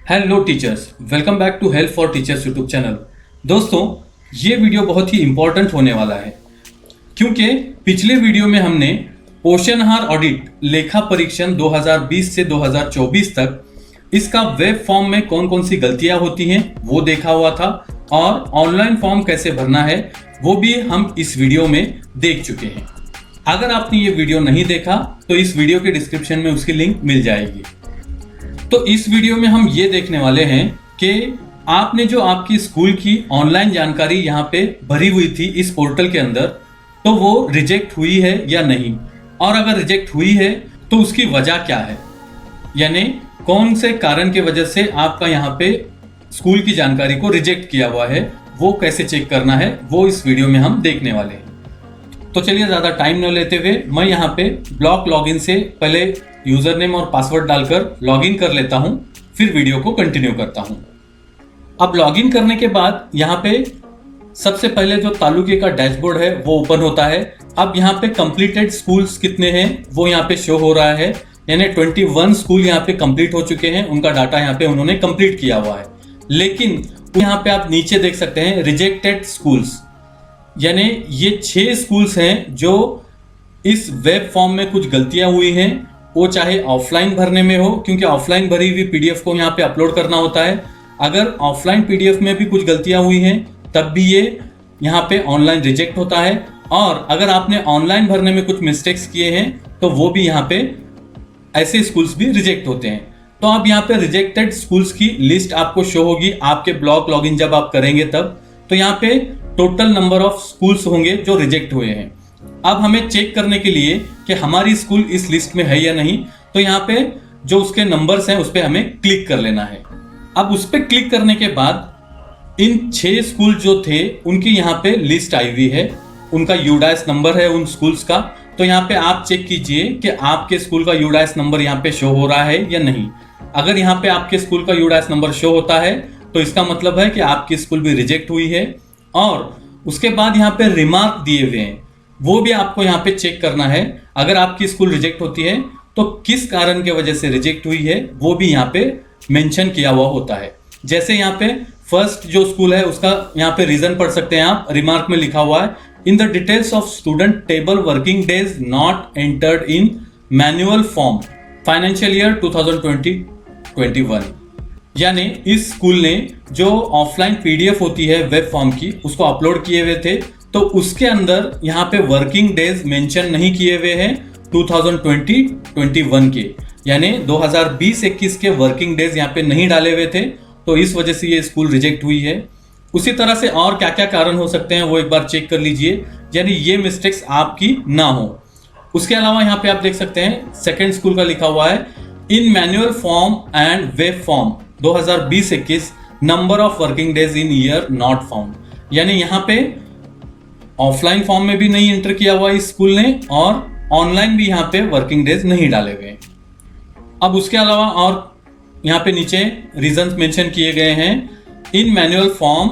Hello teachers, welcome back to help for teachers YouTube channel. दोस्तों, ये video बहुत ही important होने वाला है क्योंकि पिछले वीडियो में हमने पोषणहार ऑडिट लेखा परीक्षण 2020 से 2024 तक इसका वेब फॉर्म में कौन कौन सी गलतियां होती हैं वो देखा हुआ था, और ऑनलाइन फॉर्म कैसे भरना है वो भी हम इस वीडियो में देख चुके हैं। अगर आपने ये वीडियो नहीं देखा तो इस वीडियो के डिस्क्रिप्शन में उसकी लिंक मिल जाएगी। तो इस वीडियो में हम ये देखने वाले हैं कि आपने जो आपकी स्कूल की ऑनलाइन जानकारी यहाँ पे भरी हुई थी इस पोर्टल के अंदर, तो वो रिजेक्ट हुई है या नहीं, और अगर रिजेक्ट हुई है तो उसकी वजह क्या है, यानी कौन से कारण के वजह से आपका यहाँ पे स्कूल की जानकारी को रिजेक्ट किया हुआ है, वो कैसे चेक करना है वो इस वीडियो में हम देखने वाले हैं। तो चलिए ज़्यादा टाइम न लेते हुए मैं यहाँ पे ब्लॉक लॉगिन से पहले यूजर नेम और पासवर्ड डालकर लॉगिन कर लेता हूँ, फिर वीडियो को कंटिन्यू करता हूँ। अब लॉगिन करने के बाद यहाँ पे सबसे पहले जो तालुके का डैशबोर्ड है वो ओपन होता है। अब यहाँ पे कंप्लीटेड स्कूल्स कितने हैं वो यहाँ पे शो हो रहा है, यानी 21 स्कूल यहाँ पे कंप्लीट हो चुके हैं, उनका डाटा यहाँ पे उन्होंने कंप्लीट किया हुआ है। लेकिन यहाँ पे आप नीचे देख सकते हैं रिजेक्टेड स्कूल्स, यानी ये 6 स्कूल्स हैं जो इस वेब फॉर्म में कुछ गलतियां हुई हैं, वो चाहे ऑफलाइन भरने में हो, क्योंकि ऑफलाइन भरी हुई पीडीएफ को यहाँ पे अपलोड करना होता है। अगर ऑफलाइन पीडीएफ में भी कुछ गलतियां हुई हैं तब भी ये यहाँ पे ऑनलाइन रिजेक्ट होता है, और अगर आपने ऑनलाइन भरने में कुछ मिस्टेक्स किए हैं तो वो भी यहाँ पे ऐसे स्कूल्स भी रिजेक्ट होते हैं। तो अब यहाँ पे रिजेक्टेड स्कूल्स की लिस्ट आपको शो होगी आपके ब्लॉक लॉगिन जब आप करेंगे तब। तो यहाँ पे टोटल नंबर ऑफ स्कूल्स होंगे जो रिजेक्ट हुए हैं। अब हमें चेक करने के लिए कि हमारी स्कूल इस लिस्ट में है या नहीं, तो यहाँ पे जो उसके नंबर्स हैं उस पर हमें क्लिक कर लेना है। अब उस पर क्लिक करने के बाद इन 6 स्कूल जो थे उनकी यहाँ पे लिस्ट आई हुई है, उनका यूडाइस नंबर है उन स्कूल्स का। तो यहाँ पे आप चेक कीजिए कि आपके स्कूल का यूडाइस नंबर यहाँ पे शो हो रहा है या नहीं। अगर यहाँ पे आपके स्कूल का यूडाइस नंबर शो होता है तो इसका मतलब है कि आपकी स्कूल भी रिजेक्ट हुई है। और उसके बाद यहाँ पे रिमार्क दिए हुए हैं, वो भी आपको यहाँ पे चेक करना है। अगर आपकी स्कूल रिजेक्ट होती है तो किस कारण के वजह से रिजेक्ट हुई है वो भी यहाँ पे मेंशन किया हुआ होता है। जैसे यहाँ पे फर्स्ट जो स्कूल है उसका यहाँ पे रीजन पढ़ सकते हैं आप, रिमार्क में लिखा हुआ है in the details of student table working days not entered in manual form financial year 2020-21। यानी इस स्कूल ने जो ऑफलाइन पीडीएफ होती है वेब फॉर्म की उसको अपलोड किए हुए थे, तो उसके अंदर यहाँ पे वर्किंग डेज मेंशन नहीं किए हुए हैं 2020-21 के, यानी 2020-21 के वर्किंग डेज यहाँ पे नहीं डाले हुए थे, तो इस वजह से ये स्कूल रिजेक्ट हुई है। उसी तरह से और क्या क्या कारण हो सकते हैं वो एक बार चेक कर लीजिए, यानी ये मिस्टेक्स आपकी ना हो। उसके अलावा यहाँ पे आप देख सकते हैं सेकेंड स्कूल का लिखा हुआ है in manual form and web form 2020-21 number of working days in year not found, यानी यहाँ पे ऑफलाइन फॉर्म में भी नहीं एंटर किया हुआ इस स्कूल ने, और ऑनलाइन भी यहाँ पे वर्किंग डेज नहीं डाले हुए। अब उसके अलावा और यहाँ पे नीचे रीजंस मेंशन किए गए हैं इन manual form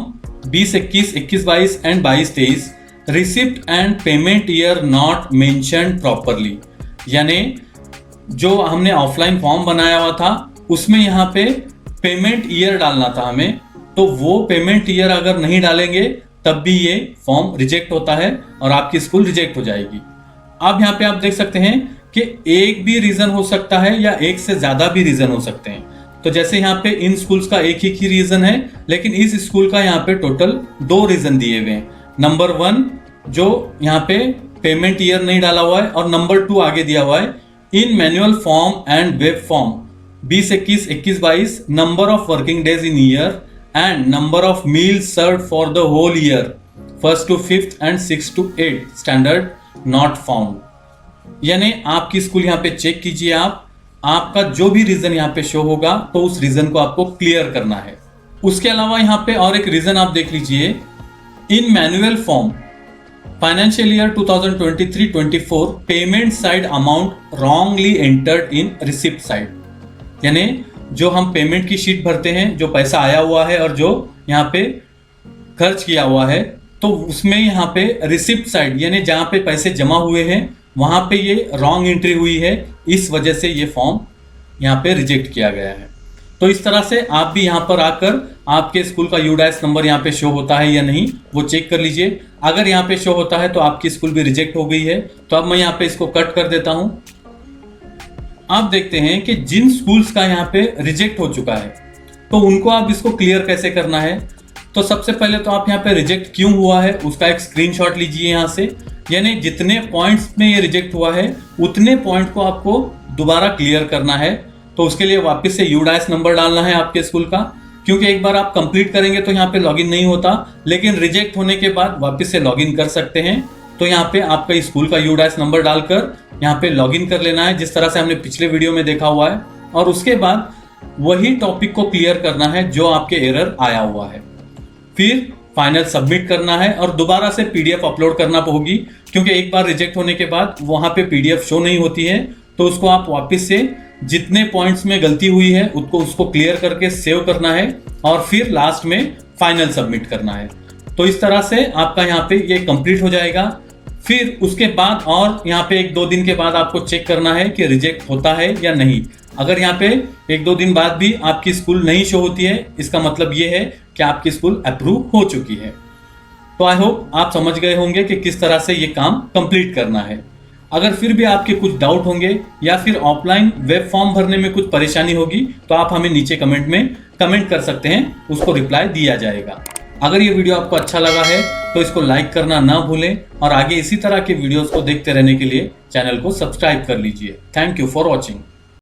20-21, 21-22 and 22-23 receipt and payment year not mentioned properly, यानी जो हमने ऑफलाइन फॉर्म बनाया हुआ था उसमें यहाँ पे पेमेंट ईयर डालना था हमें, तो वो पेमेंट ईयर अगर नहीं डालेंगे तब भी ये फॉर्म रिजेक्ट होता है और आपकी स्कूल रिजेक्ट हो जाएगी। अब यहाँ पे आप देख सकते हैं कि एक भी रीजन हो सकता है या एक से ज्यादा भी रीजन हो सकते हैं। तो जैसे यहाँ पे इन स्कूल्स का एक ही रीजन है, लेकिन इस स्कूल का यहाँ पे टोटल 2 रीजन दिए हुए हैं। नंबर 1 जो यहाँ पे पेमेंट ईयर नहीं डाला हुआ है, और नंबर 2 आगे दिया हुआ है in manual form and web form 20-21, 21-22 number of working days in year and number of meals served for the whole year 1st to 5th and 6th to 8th standard not found. यानी आपकी school यहाँ पे check कीजिए, आपका जो भी reason यहाँ पे शो होगा तो उस रीजन को आपको क्लियर करना है। उसके अलावा यहाँ पे और एक रीजन आप देख लीजिए इन manual form financial year 2023-24 payment side amount wrongly entered in receipt side, यानी जो हम पेमेंट की शीट भरते हैं, जो पैसा आया हुआ है और जो यहाँ पे खर्च किया हुआ है, तो उसमें यहाँ पे रिसिप्ट साइड यानी जहाँ पे पैसे जमा हुए हैं वहां पे ये रॉन्ग एंट्री हुई है, इस वजह से ये फॉर्म यहाँ पे रिजेक्ट किया गया है। तो तो इस तरह से आप भी यहाँ पर आकर आपके स्कूल का यूडाइस नंबर यहाँ पे शो होता है या नहीं वो चेक कर लीजिए। अगर यहाँ पे शो होता है तो आपकी स्कूल भी रिजेक्ट हो गई है। तो अब मैं यहाँ पे इसको कट कर देता हूँ। आप देखते हैं कि जिन स्कूल्स का यहाँ पे रिजेक्ट हो चुका है तो उनको आप इसको क्लियर कैसे करना है। तो सबसे पहले तो आप यहाँ पे रिजेक्ट क्यों हुआ है उसका एक स्क्रीनशॉट लीजिए यहाँ से, यानी जितने पॉइंट्स में ये रिजेक्ट हुआ है उतने पॉइंट को आपको दोबारा क्लियर करना है। तो उसके लिए वापस से यूडाइस नंबर डालना है आपके स्कूल का, क्योंकि एक बार आप कंप्लीट करेंगे तो यहाँ पे लॉगिन नहीं होता, लेकिन रिजेक्ट होने के बाद वापस से लॉगिन कर सकते हैं। तो यहाँ पे आपका स्कूल का यूडाइस नंबर डालकर यहाँ पे लॉगिन कर लेना है, जिस तरह से हमने पिछले वीडियो में देखा हुआ है। और उसके बाद वही टॉपिक को क्लियर करना है जो आपके एरर आया हुआ है। फिर फाइनल सबमिट करना है और दोबारा से पीडीएफ अपलोड करना होगी, क्योंकि एक बार रिजेक्ट होने के बाद वहां पे पीडीएफ शो नहीं होती है। तो उसको आप वापस से जितने पॉइंट्स में गलती हुई है उसको क्लियर करके सेव करना है और फिर लास्ट में फाइनल सबमिट करना है। तो इस तरह से आपका यहाँ पे ये कंप्लीट हो जाएगा। फिर उसके बाद और यहाँ पे 1-2 दिन के बाद आपको चेक करना है कि रिजेक्ट होता है या नहीं। अगर यहाँ पे 1-2 दिन बाद भी आपकी स्कूल नहीं शो होती है, इसका मतलब ये है कि आपकी स्कूल अप्रूव हो चुकी है। तो आई होप आप समझ गए होंगे कि किस तरह से ये काम कंप्लीट करना है। अगर फिर भी आपके कुछ डाउट होंगे या फिर ऑफलाइन वेब फॉर्म भरने में कुछ परेशानी होगी तो आप हमें नीचे कमेंट में कमेंट कर सकते हैं, उसको रिप्लाई दिया जाएगा। अगर ये वीडियो आपको अच्छा लगा है तो इसको लाइक करना ना भूलें और आगे इसी तरह के वीडियोस को देखते रहने के लिए चैनल को सब्सक्राइब कर लीजिए। Thank you for watching.